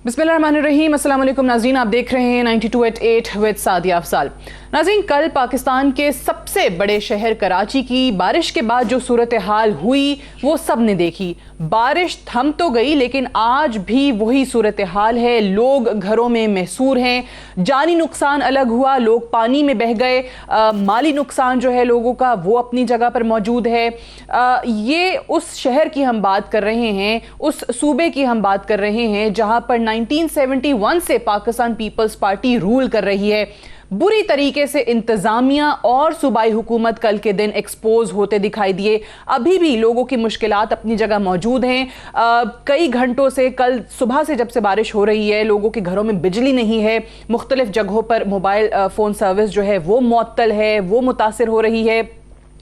बिस्मिल्लाहिर्रहमानिर्रहीम। अस्सलाम वालेकुम नाज़रीन, आप देख रहे हैं 92@8 विद सादिया अफसाल। नाज़रीन, कल पाकिस्तान के सबसे बड़े शहर कराची की बारिश के बाद जो सूरत हाल हुई वो सब ने देखी। बारिश थम तो गई लेकिन आज भी वही सूरत हाल है। लोग घरों में महसूर हैं, जानी नुकसान अलग हुआ, लोग पानी में बह गए, माली नुकसान जो है लोगों का वो अपनी जगह पर मौजूद है। ये उस शहर की हम बात कर रहे हैं, उस सूबे की हम बात कर रहे हैं जहां पर 1971 से पाकिस्तान पीपल्स पार्टी रूल कर रही है। बुरी तरीके से इंतजामिया और सूबाई हुकूमत कल के दिन एक्सपोज होते दिखाई दिए। अभी भी लोगों की मुश्किलात अपनी जगह मौजूद हैं। कई घंटों से, कल सुबह से जब से बारिश हो रही है, लोगों के घरों में बिजली नहीं है। मुख्तलिफ जगहों पर मोबाइल फ़ोन सर्विस जो है वो मुअत्तल है, वो मुतासिर हो रही है।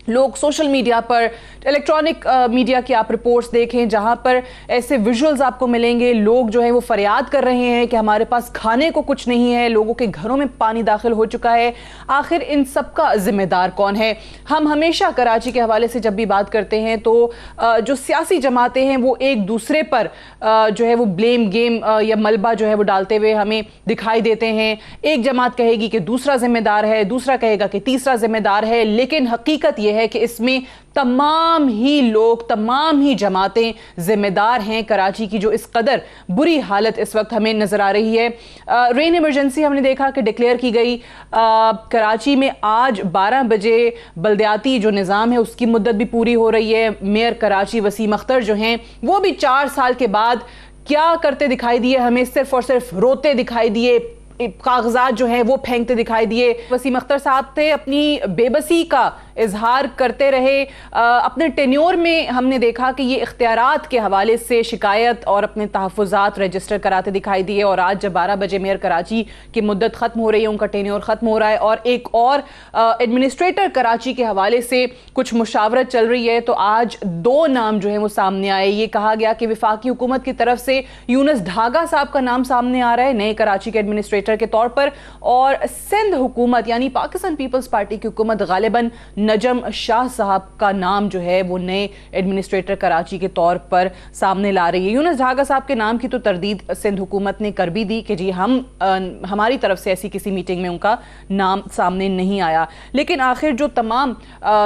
लोग सोशल मीडिया पर, इलेक्ट्रॉनिक मीडिया की आप रिपोर्ट्स देखें जहां पर ऐसे विजुअल्स आपको मिलेंगे, लोग जो है वो फरियाद कर रहे हैं कि हमारे पास खाने को कुछ नहीं है, लोगों के घरों में पानी दाखिल हो चुका है। आखिर इन सब का जिम्मेदार कौन है? हम हमेशा कराची के हवाले से जब भी बात करते हैं तो जो सियासी जमातें हैं वो एक दूसरे पर जो है वो ब्लेम गेम या मलबा जो है वो डालते हुए हमें दिखाई देते हैं। एक जमात कहेगी कि दूसरा जिम्मेदार है, दूसरा कहेगा कि तीसरा जिम्मेदार है, लेकिन हकीकत यह है कि इसमें तमाम ही लोग, तमाम ही जमातें जिम्मेदार हैं कराची की जो इस कदर बुरी हालत इस वक्त हमें नजर आ रही है। रेन इमरजेंसी हमने देखा कि डिक्लेयर की गई। कराची में आज 12 बजे बल्दियाती जो निज़ाम है उसकी मुद्दत भी पूरी हो रही है। मेयर कराची वसीम अख्तर जो हैं वो भी 4 साल के बाद क्या करते दिखाई दिए हमें? सिर्फ और सिर्फ रोते दिखाई दिए, कागजात जो है वो फेंकते दिखाई दिए। वसीम अख्तर साहब थे अपनी बेबसी का इजहार करते रहे। अपने टेन्योर में हमने देखा कि ये इख्तियारात के हवाले से शिकायत और अपने तहफ़्फ़ुज़ात रजिस्टर कराते दिखाई दिए। और आज जब 12 बजे मेयर कराची की मुद्दत ख़त्म हो रही है, उनका टेन्योर ख़त्म हो रहा है और एक और एडमिनिस्ट्रेटर कराची के हवाले से कुछ मुशावरत चल रही है, तो आज 2 नाम जो है वो सामने आए। ये कहा गया कि वफाकी हुकूमत की तरफ से यूनुस ढागा साहब का नाम सामने आ रहा है नए कराची के एडमिनिस्ट्रेटर के तौर पर, और सिंध हुकूमत यानी पाकिस्तान पीपल्स पार्टी की हुकूमत गालिबन नजम शाह साहब का नाम जो है वो नए एडमिनिस्ट्रेटर कराची के तौर पर सामने ला रही है। यूनुस ढागा साहब के नाम की तो तरदीद सिंध हुकूमत ने कर भी दी कि जी हमारी तरफ से ऐसी किसी मीटिंग में उनका नाम सामने नहीं आया। लेकिन आखिर जो तमाम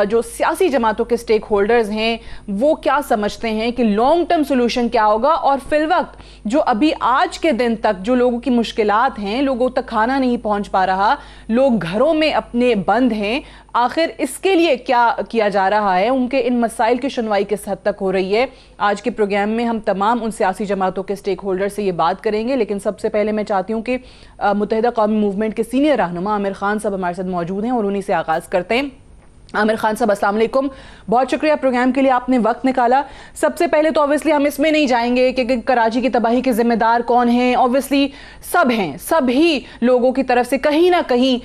जो सियासी जमातों के स्टेक होल्डर्स हैं वो क्या समझते हैं कि लॉन्ग टर्म सोल्यूशन क्या होगा? और फिलवक्त जो अभी आज के दिन तक जो लोगों की मुश्किलात हैं, लोगों तक खाना नहीं पहुंच पा रहा, लोग घरों में अपने बंद हैं, आखिर इसके लिए क्या किया जा रहा है? उनके इन मसाइल की सुनवाई किस हद तक हो रही है? आज के प्रोग्राम में हम तमाम उन सियासी जमातों के स्टेक होल्डर से ये बात करेंगे। लेकिन सबसे पहले मैं चाहती हूँ कि मुत्तहिदा कौमी मूवमेंट के सीनियर रहनुमा आमिर खान साहब हमारे साथ मौजूद हैं और उन्हीं से आगाज़ करते हैं। आमिर खान साहब, अस्सलाम वालेकुम, बहुत शुक्रिया प्रोग्राम के लिए आपने वक्त निकाला। सबसे पहले तो ऑब्वियसली हम इसमें नहीं जाएंगे कि कराची की तबाही के जिम्मेदार कौन हैं। ऑब्वियसली सब हैं, सभी लोगों की तरफ से कहीं ना कहीं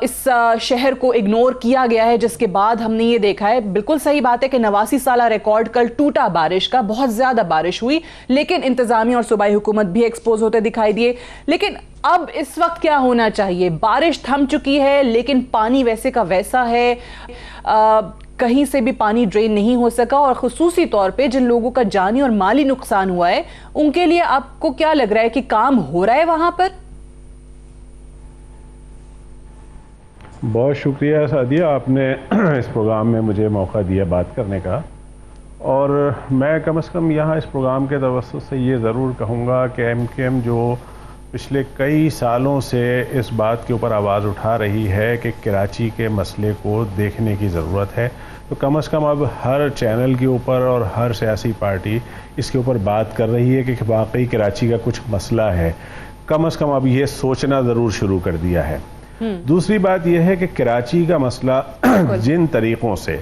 इस शहर को इग्नोर किया गया है, जिसके बाद हमने ये देखा है। बिल्कुल सही बात है कि 89 साला रिकॉर्ड कल टूटा बारिश का, बहुत ज़्यादा बारिश हुई, लेकिन इंतजामिया और सूबाई हुकूमत भी एक्सपोज होते दिखाई दिए। लेकिन अब इस वक्त क्या होना चाहिए? बारिश थम चुकी है लेकिन पानी वैसे का वैसा है, कहीं से भी पानी ड्रेन नहीं हो सका, और खुसूसी तौर पे जिन लोगों का जानी और माली नुकसान हुआ है उनके लिए आपको क्या लग रहा है कि काम हो रहा है वहां पर? बहुत शुक्रिया सादिया, आपने इस प्रोग्राम में मुझे मौका दिया बात करने का। और मैं कम से कम यहाँ इस प्रोग्राम के तवज्जुह से ये ज़रूर कहूँगा कि MKM जो पिछले कई सालों से इस बात के ऊपर आवाज़ उठा रही है कि कराची के मसले को देखने की ज़रूरत है, तो कम से कम अब हर चैनल के ऊपर और हर सियासी पार्टी इसके ऊपर बात कर रही है कि वाकई कराची का कुछ मसला है। कम से कम अब ये सोचना ज़रूर शुरू कर दिया है। दूसरी बात यह है कि कराची का मसला जिन तरीक़ों से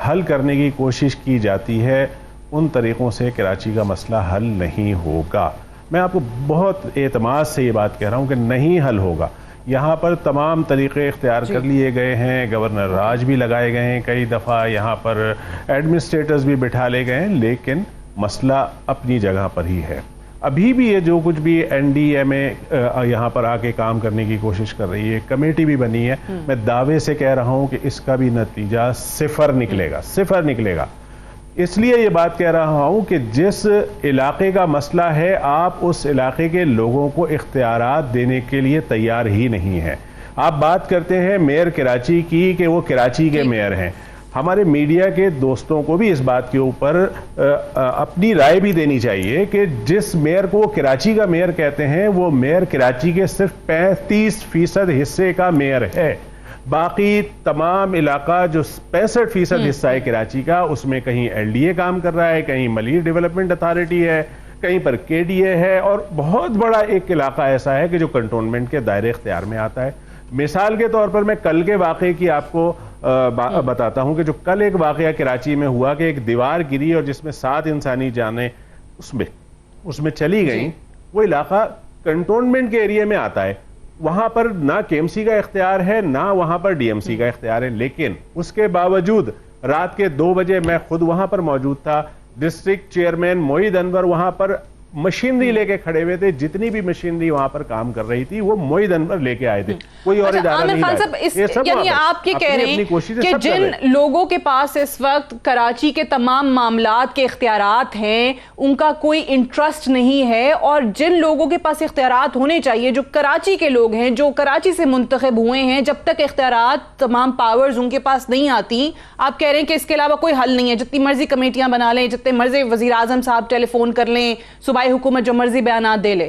हल करने की कोशिश की जाती है उन तरीक़ों से कराची का मसला हल नहीं होगा। मैं आपको बहुत एतमाद से ये बात कह रहा हूँ कि नहीं हल होगा। यहाँ पर तमाम तरीक़े इख्तियार कर लिए गए हैं, गवर्नर राज भी लगाए गए हैं, कई दफ़ा यहाँ पर एडमिनिस्ट्रेटर्स भी बिठा ले गए हैं, लेकिन मसला अपनी जगह पर ही है। अभी भी ये जो कुछ भी NDMA यहाँ पर आके काम करने की कोशिश कर रही है, कमेटी भी बनी है, मैं दावे से कह रहा हूँ कि इसका भी नतीजा सिफर निकलेगा, सिफर निकलेगा। इसलिए ये बात कह रहा हूं कि जिस इलाके का मसला है, आप उस इलाके के लोगों को इख्तियारात देने के लिए तैयार ही नहीं है। आप बात करते हैं मेयर कराची की कि वो कराची के मेयर हैं। हमारे मीडिया के दोस्तों को भी इस बात के ऊपर अपनी राय भी देनी चाहिए कि जिस मेयर को वो कराची का मेयर कहते हैं, वो मेयर कराची के सिर्फ 35% हिस्से का मेयर है। बाकी तमाम इलाका जो 65% हिस्सा है कराची का, उसमें कहीं LDA काम कर रहा है, कहीं मलिर डेवलपमेंट अथॉरिटी है, कहीं पर KDA है, और बहुत बड़ा एक इलाका ऐसा है कि जो कंटोनमेंट के दायरे इख्तियार में आता है। मिसाल के तौर पर मैं कल के वाक़े की आपको बताता हूं कि जो कल एक वाक़या कराची में हुआ कि एक दीवार गिरी और जिसमें 7 इंसानी जानें उसमें चली गई। वो इलाका कंटोनमेंट के एरिया में आता है, वहां पर ना KMC का इख्तियार है, ना वहां पर DMC का इख्तियार है, लेकिन उसके बावजूद रात के 2 बजे मैं खुद वहां पर मौजूद था। डिस्ट्रिक्ट चेयरमैन मोईद अनवर वहां पर मशीनरी लेके खड़े हुए थे। जितनी भी मशीनरी वहां पर काम कर रही थी वो मोईद अनवर लेके आए थे, कोई और इदारा नहीं लाया। यानी आप ये कह रहे हैं कि जिन लोगों के पास इस वक्त कराची के तमाम मामलात के इख्तियारात हैं, उनका कोई इंटरेस्ट नहीं है, और जिन लोगों के पास इख्तियारात होने चाहिए, जो कराची के लोग हैं, जो कराची से मुंतखब हुए हैं, जब तक इख्तियारात, तमाम पावर्स उनके पास नहीं आती, आप कह रहे हैं कि इसके अलावा कोई हल नहीं है। जितनी मर्जी कमेटियां बना लें, जितने मर्जी वजीर आजम साहब टेलीफोन कर लें, हुकूमत जो मर्जी बयानात दे ले।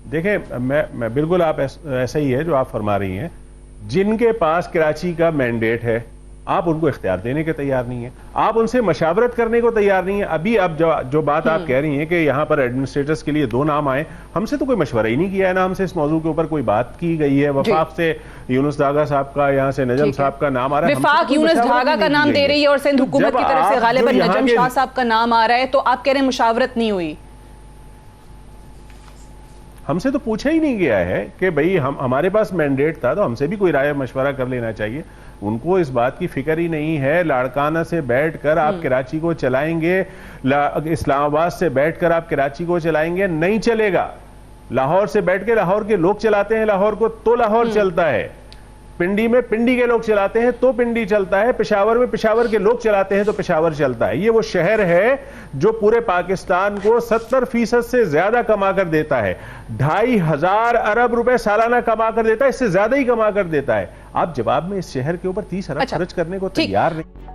देखें, मैं बिल्कुल, आप ऐसा ही है जो आप फरमा रही हैं। जिनके पास कराची का मैंडेट है, आप उनको इख्तियार देने के तैयार नहीं है, आप उनसे मशावरत करने को तैयार नहीं है। अभी अब जो बात आप कह रही हैं कि यहाँ पर एडमिनिस्ट्रेटर्स के लिए 2 नाम आए, हमसे तो कोई मशवरा ही नहीं किया है, ना हमसे इस मौजू के ऊपर कोई बात की गई है। वफाक से यूनुस धागा साहब का, यहाँ से नजम साहब का नाम आ रहा है। वफाक यूनुस धागा का नाम दे रही है और सिंध हुकूमत की तरफ से गालिबन नजम शाह साहब का नाम आ रहा है, तो आप कह रहे हैं मुशावरत नहीं हुई। हमसे तो पूछा ही नहीं गया है कि भाई हमारे पास मैंडेट था तो हमसे भी कोई राय मशवरा कर लेना चाहिए। उनको इस बात की फिक्र ही नहीं है। लाड़काना से बैठकर आप कराची को चलाएंगे, इस्लामाबाद से बैठकर आप कराची को चलाएंगे, नहीं चलेगा। लाहौर से बैठ के लाहौर के लोग चलाते हैं लाहौर को, तो लाहौर चलता है। पिंडी में पिंडी के लोग चलाते हैं तो पिंडी चलता है। पेशावर में पेशावर के लोग चलाते हैं तो पेशावर चलता है। ये वो शहर है जो पूरे पाकिस्तान को 70% से ज्यादा कमा कर देता है। 2,500 अरब रुपए सालाना कमा कर देता है, इससे ज्यादा ही कमा कर देता है। आप जवाब में इस शहर के ऊपर 30 अरब खर्च करने को तैयार नहीं।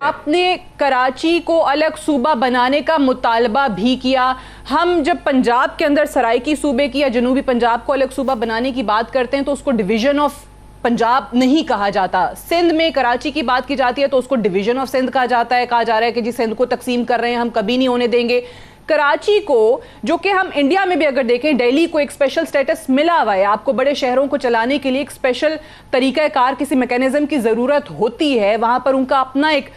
आपने कराची को अलग सूबा बनाने का मुतालबा भी किया। हम जब पंजाब के अंदर सराइकी सूबे की या जनूबी पंजाब को अलग सूबा बनाने की बात करते हैं तो उसको डिवीजन ऑफ पंजाब नहीं कहा जाता। सिंध में कराची की बात की जाती है तो उसको डिवीजन ऑफ सिंध कहा जाता है। कहा जा रहा है कि जी सिंध को तकसीम कर रहे हैं, हम कभी नहीं होने देंगे। कराची को, जो कि हम इंडिया में भी अगर देखें, दिल्ली को एक स्पेशल स्टेटस मिला हुआ है। आपको बड़े शहरों को चलाने के लिए एक स्पेशल तरीक़ाकार, किसी मैकेनिज्म की ज़रूरत होती है। वहाँ पर उनका अपना एक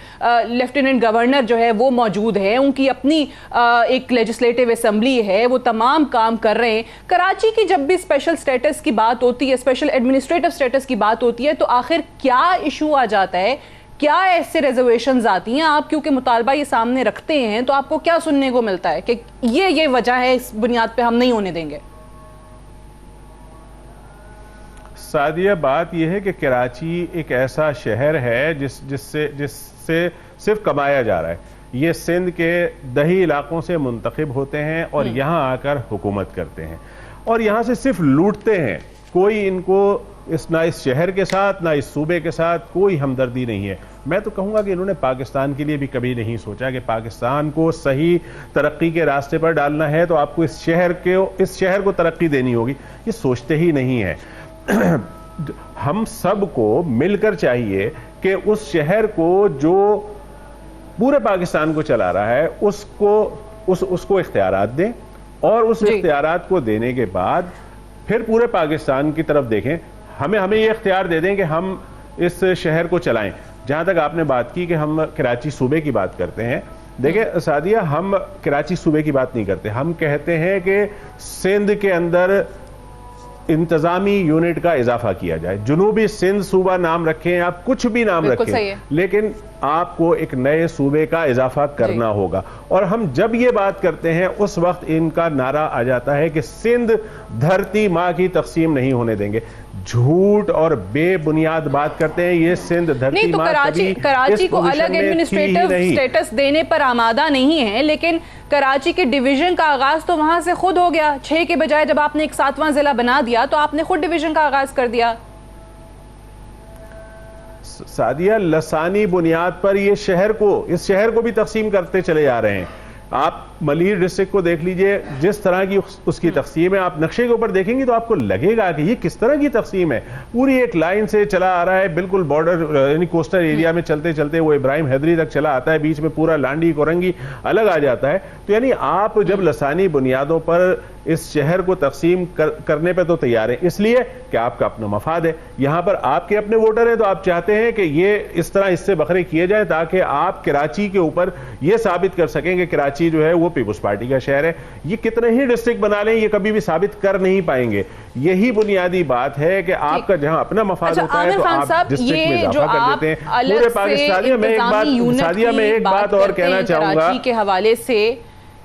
लेफ्टिनेंट गवर्नर जो है वो मौजूद है, उनकी अपनी एक लेजिस्लेटिव असेंबली है, वो तमाम काम कर रहे हैं। कराची की जब भी स्पेशल स्टेटस की बात होती है, स्पेशल एडमिनिस्ट्रेटिव स्टेटस की बात होती है, तो आखिर क्या इशू आ जाता है, क्या ऐसे रिजर्वेशंस आती हैं? आप क्योंकि मुतालबा ये सामने रखते हैं तो आपको क्या सुनने को मिलता है कि ये वजह है, इस बुनियाद पे हम नहीं होने देंगे? सादिया, बात यह है कि कराची एक ऐसा शहर है जिससे सिर्फ कमाया जा रहा है। ये सिंध के दही इलाकों से मुंतखब होते हैं और यहाँ आकर हुकूमत करते हैं और यहाँ से सिर्फ लूटते हैं। कोई इनको ना इस शहर के साथ ना इस सूबे के साथ कोई हमदर्दी नहीं है। मैं तो कहूँगा कि इन्होंने पाकिस्तान के लिए भी कभी नहीं सोचा कि पाकिस्तान को सही तरक्की के रास्ते पर डालना है तो आपको इस शहर को तरक्की देनी होगी। ये सोचते ही नहीं है। हम सबको मिलकर चाहिए कि उस शहर को जो पूरे पाकिस्तान को चला रहा है उसको इख्तियारात दें और उस इख्तियारात को देने के बाद फिर पूरे पाकिस्तान की तरफ देखें। हमें ये इख्तियार दे दें कि हम इस शहर को चलाएं। जहां तक आपने बात की कि हम कराची सूबे की बात करते हैं, देखिए सादिया, हम कराची सूबे की बात नहीं करते, हम कहते हैं कि सिंध के अंदर इंतजामी यूनिट का इजाफा किया जाए। जनूबी सिंध सूबा नाम रखें, आप कुछ भी नाम रखें, लेकिन आपको एक नए सूबे का इजाफा करना होगा। और हम जब ये बात करते हैं उस वक्त इनका नारा आ जाता है कि सिंध धरती माँ की तकसीम नहीं होने देंगे। झूठ और बेबुनियाद बात करते हैं। ये सिंध धरती नहीं तो माँ कराची को अलग एडमिनिस्ट्रेटिव स्टेटस देने पर आमादा नहीं है, लेकिन कराची के डिवीजन का आगाज तो वहां से खुद हो गया। 6 के बजाय जब आपने एक 7वां जिला बना दिया तो आपने खुद डिवीजन का आगाज कर दिया। सादिया, लसानी बुनियाद पर इस शहर को भी तकसीम करते चले जा रहे हैं। आप मलीर डिस्ट्रिक्ट को देख लीजिए, जिस तरह की उसकी तकसीम है, आप नक्शे के ऊपर देखेंगे तो आपको लगेगा कि ये किस तरह की तकसीम है। पूरी एक लाइन से चला आ रहा है, बिल्कुल बॉर्डर यानी कोस्टल एरिया में चलते चलते वो इब्राहिम हैदरी तक चला आता है, बीच में पूरा लांडी कोरंगी अलग आ जाता है। तो यानी आप जब लसानी बुनियादों पर इस शहर को तकसीम करने पर तो तैयार हैं, इसलिए कि आपका अपना मफाद है। यहां पर आपके अपने वोटर हैं, तो आप चाहते हैं कि ये इस तरह इससे बखरे किए जाए ताकि आप कराची के ऊपर ये साबित कर सकें कि कराची जो है वो पीपुल्स पार्टी का शहर है। ये कितने ही डिस्ट्रिक्ट बना लें, ये कभी भी साबित कर नहीं पाएंगे। यही बुनियादी बात है कि आपका जहां अपना मफाद होता है तो आप डिस्ट्रिक्ट में इजाफा कर देते हैं। पूरे पाकिस्तान में एक बात और कहना चाहूंगा के हवाले से,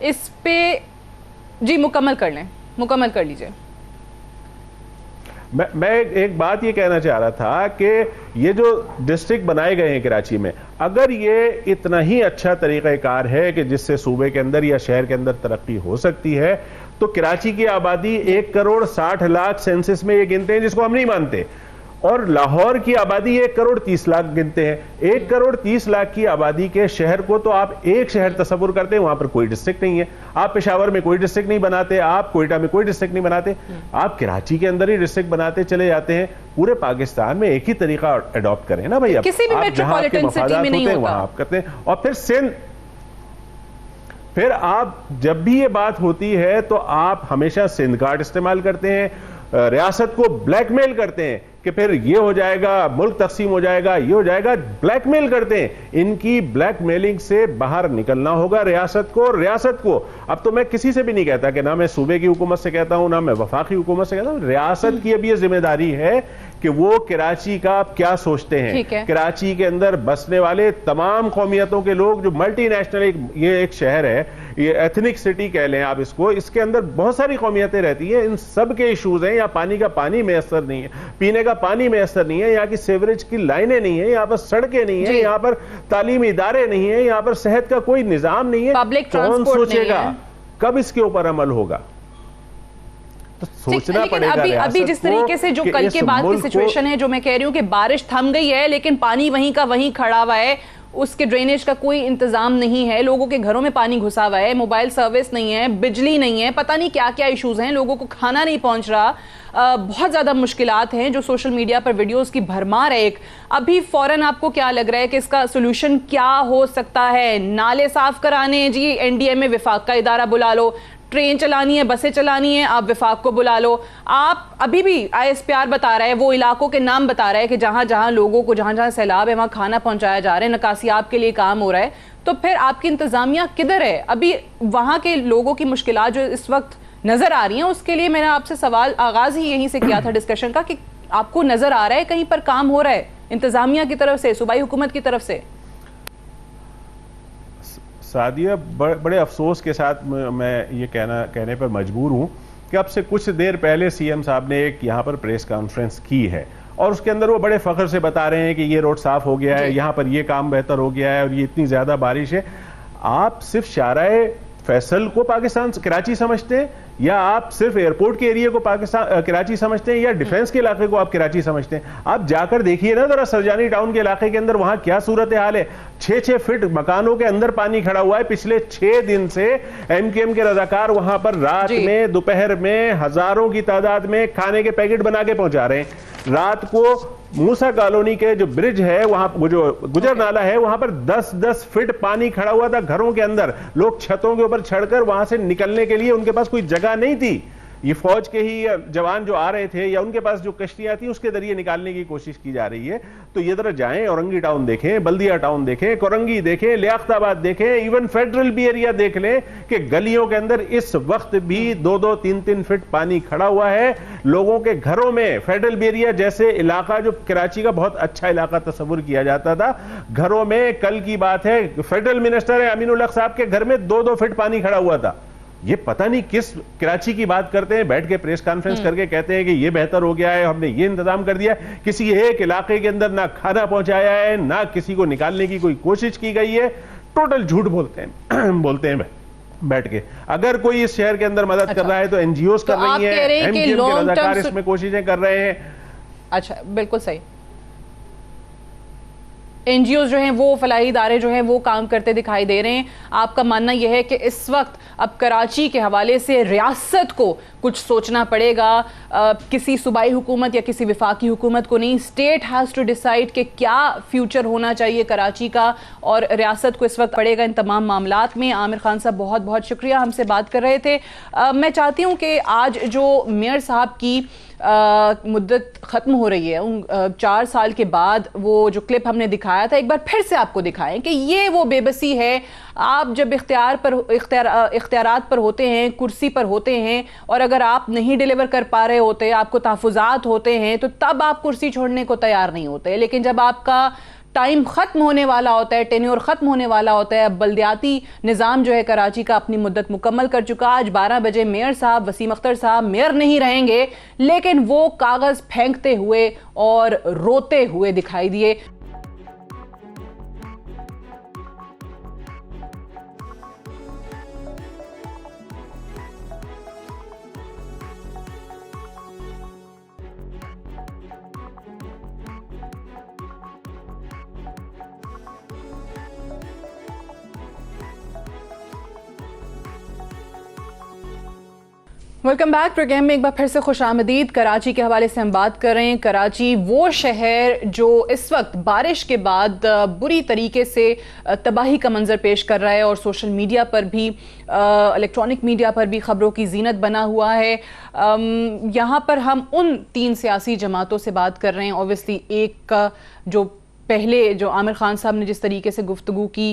इस पे जी मुकम्मल कर लीजिए। मैं एक बात ये कहना चाह रहा था कि ये जो डिस्ट्रिक्ट बनाए गए हैं कराची में, अगर ये इतना ही अच्छा तरीक़ाकार है कि जिससे सूबे के अंदर या शहर के अंदर तरक्की हो सकती है, तो कराची की आबादी 1,60,00,000 सेंसस में ये गिनते हैं, जिसको हम नहीं मानते। और लाहौर की आबादी 1,30,00,000 गिनते हैं। 1,30,00,000 की आबादी के शहर को तो आप एक शहर तस्वुर करते हैं, वहां पर कोई डिस्ट्रिक्ट नहीं है। आप पेशावर में कोई डिस्ट्रिक्ट नहीं बनाते, आप कोयटा में कोई डिस्ट्रिक्ट नहीं बनाते, आप कराची के अंदर ही डिस्ट्रिक्ट बनाते चले जाते हैं। पूरे पाकिस्तान में एक ही तरीका अडॉप्ट करें ना भाई, किसी भी मेट्रोपॉलिटन सिटी में नहीं होता। आप करते हैं। और फिर सिंध, फिर आप जब भी ये बात होती है तो आप हमेशा सिंध कार्ड इस्तेमाल करते हैं, रियासत को ब्लैकमेल करते हैं कि फिर ये हो जाएगा, मुल्क तकसीम हो जाएगा, ये हो जाएगा, ब्लैकमेल करते हैं। इनकी ब्लैकमेलिंग से बाहर निकलना होगा रियासत को। अब तो मैं किसी से भी नहीं कहता कि ना मैं सूबे की हुकूमत से कहता हूं, ना मैं वफाकी हुकूमत से कहता हूं, रियासत की अब ये जिम्मेदारी है कि वो कराची का आप क्या सोचते हैं। कराची के अंदर बसने वाले तमाम कौमियतों के लोग, जो मल्टीनेशनल ये एक शहर है, ये एथनिक सिटी कह लें आप इसको, इसके अंदर बहुत सारी कौमियतें रहती हैं। इन सब के इशूज हैं। यहाँ पानी का पानी मैसर नहीं है, पीने का पानी मैसर नहीं है, यहाँ की सीवरेज की लाइनें नहीं है, यहाँ पर सड़कें नहीं है, यहाँ पर तालीमी इदारे नहीं है, यहाँ पर सेहत का कोई निजाम नहीं है। पब्लिक कौन सोचेगा कब इसके ऊपर अमल होगा? तो सोचना पड़ेगा। अभी जिस तरीके से जो कल के बाद की सिचुएशन है, जो मैं कह रही हूँ कि बारिश थम गई है लेकिन पानी वहीं का वहीं खड़ा हुआ है, उसके ड्रेनेज का कोई इंतजाम नहीं है, लोगों के घरों में पानी घुसा हुआ है, मोबाइल सर्विस नहीं है, बिजली नहीं है, पता नहीं क्या क्या इश्यूज हैं, लोगों को खाना नहीं पहुंच रहा, बहुत ज़्यादा मुश्किलात हैं, जो सोशल मीडिया पर वीडियोस की भरमार है। एक अभी फौरन आपको क्या लग रहा है कि इसका सोल्यूशन क्या हो सकता है? नाले साफ कराने जी, एनडीए में विफाक का इदारा बुला लो, ट्रेन चलानी है, बसें चलानी है, आप विफाक को बुला लो। आप अभी भी ISPR बता रहा है, वो इलाकों के नाम बता रहा है कि जहां जहां लोगों को, जहां जहां सैलाब है, वहां खाना पहुंचाया जा रहा है, निकासी आपके लिए काम हो रहा है। तो फिर आपकी इंतजामिया किधर है? अभी वहां के लोगों की मुश्किलात जो इस वक्त नजर आ रही हैं, उसके लिए मैंने आपसे सवाल आगाज ही यहीं से किया था डिस्कशन का, कि आपको नजर आ रहा है कहीं पर काम हो रहा है इंतजामिया की तरफ से, सूबाई हुकूमत की तरफ से? सादिया, बड़े अफसोस के साथ मैं ये कहने पर मजबूर हूँ कि अब से कुछ देर पहले CM साहब ने एक यहाँ पर प्रेस कॉन्फ्रेंस की है और उसके अंदर वो बड़े फख्र से बता रहे हैं कि ये रोड साफ हो गया है, यहाँ पर ये काम बेहतर हो गया है और ये इतनी ज़्यादा बारिश है। आप सिर्फ शाराए फैसल को पाकिस्तान कराची समझते हैं, या आप सिर्फ एयरपोर्ट के एरिया को पाकिस्तान कराची समझते हैं, या डिफेंस के इलाके को आप कराची समझते हैं? आप जाकर देखिए ना जरा सरजानी टाउन के इलाके के अंदर, वहां क्या सूरत हाल है। 6-6 फीट मकानों के अंदर पानी खड़ा हुआ है। पिछले 6 दिन से MKM के रजाकार वहां पर रात में, दोपहर में हजारों की तादाद में खाने के पैकेट बना के पहुंचा रहे हैं। रात को मूसा कॉलोनी के जो ब्रिज है, वहां वो जो गुजर नाला है, वहां पर 10-10 फीट पानी खड़ा हुआ था घरों के अंदर। लोग छतों के ऊपर चढ़कर वहां से निकलने के लिए, उनके पास कोई जगह नहीं थी। ये फौज के ही जवान जो आ रहे थे या उनके पास जो कश्तियां थी उसके जरिए निकालने की कोशिश की जा रही है। तो ये तरह जाएं, औरंगी टाउन देखें, बल्दिया टाउन देखें, कोरंगी देखें, लियाकताबाद देखें, इवन फेडरल भी एरिया देख लें कि गलियों के अंदर इस वक्त भी 2-2, 3-3 फीट पानी खड़ा हुआ है। लोगों के घरों में फेडरल भी एरिया जैसे इलाका जो कराची का बहुत अच्छा इलाका तस्वुर किया जाता था, घरों में कल की बात है फेडरल मिनिस्टर अमीनुल हक साहब के घर में 2-2 फीट पानी खड़ा हुआ था। ये पता नहीं किस कराची की बात करते हैं, बैठ के प्रेस कॉन्फ्रेंस करके कहते हैं कि ये बेहतर हो गया है, हमने ये इंतजाम कर दिया। किसी एक इलाके के अंदर ना खाना पहुंचाया है, ना किसी को निकालने की कोई कोशिश की गई है। टोटल झूठ बोलते हैं बैठ के। अगर कोई इस शहर के अंदर मदद कर रहा है तो एनजीओज कर रही हैं, एमकेएम के रजाकार इसमें कोशिशें कर रहे हैं। अच्छा, बिल्कुल सही। एनजीओ जो हैं वो फलाही इदारे जो हैं वो काम करते दिखाई दे रहे हैं। आपका मानना यह है कि इस वक्त अब कराची के हवाले से रियासत को कुछ सोचना पड़ेगा, किसी सूबाई हुकूमत या किसी विफाकी हुकूमत को नहीं, स्टेट हैज़ टू डिसाइड कि क्या फ्यूचर होना चाहिए कराची का, और रियासत को इस वक्त पड़ेगा इन तमाम मामलात में। आमिर खान साहब बहुत बहुत शुक्रिया, हमसे बात कर रहे थे। मैं चाहती हूँ कि आज जो मेयर साहब की मुद्दत ख़त्म हो रही है, उन 4 साल के बाद वो जो क्लिप हमने दिखाया था, एक बार फिर से आपको दिखाएं कि ये वो बेबसी है। आप जब इख्तियारात पर होते हैं, कुर्सी पर होते हैं, और अगर आप नहीं डिलीवर कर पा रहे होते, आपको तहफ़्फ़ुज़ात होते हैं, तो तब आप कुर्सी छोड़ने को तैयार नहीं होते। लेकिन जब आपका टाइम ख़त्म होने वाला होता है, टेन्योर ख़त्म होने वाला होता है, अब बल्दियाती निज़ाम जो है कराची का अपनी मुद्दत मुकम्मल कर चुका। आज 12 बजे मेयर साहब वसीम अख्तर साहब मेयर नहीं रहेंगे, लेकिन वो कागज़ फेंकते हुए और रोते हुए दिखाई दिए। वेलकम बैक प्रोग्राम में एक बार फिर से खुश आमदीद। कराची के हवाले से हम बात कर रहे हैं। कराची वो शहर जो इस वक्त बारिश के बाद बुरी तरीके से तबाही का मंजर पेश कर रहा है, और सोशल मीडिया पर भी, इलेक्ट्रॉनिक मीडिया पर भी खबरों की जीनत बना हुआ है। यहाँ पर हम उन 3 सियासी जमातों से बात कर रहे हैं। ऑब्वियसली एक का जो पहले जो आमिर खान साहब ने जिस तरीके से गुफ्तगू की,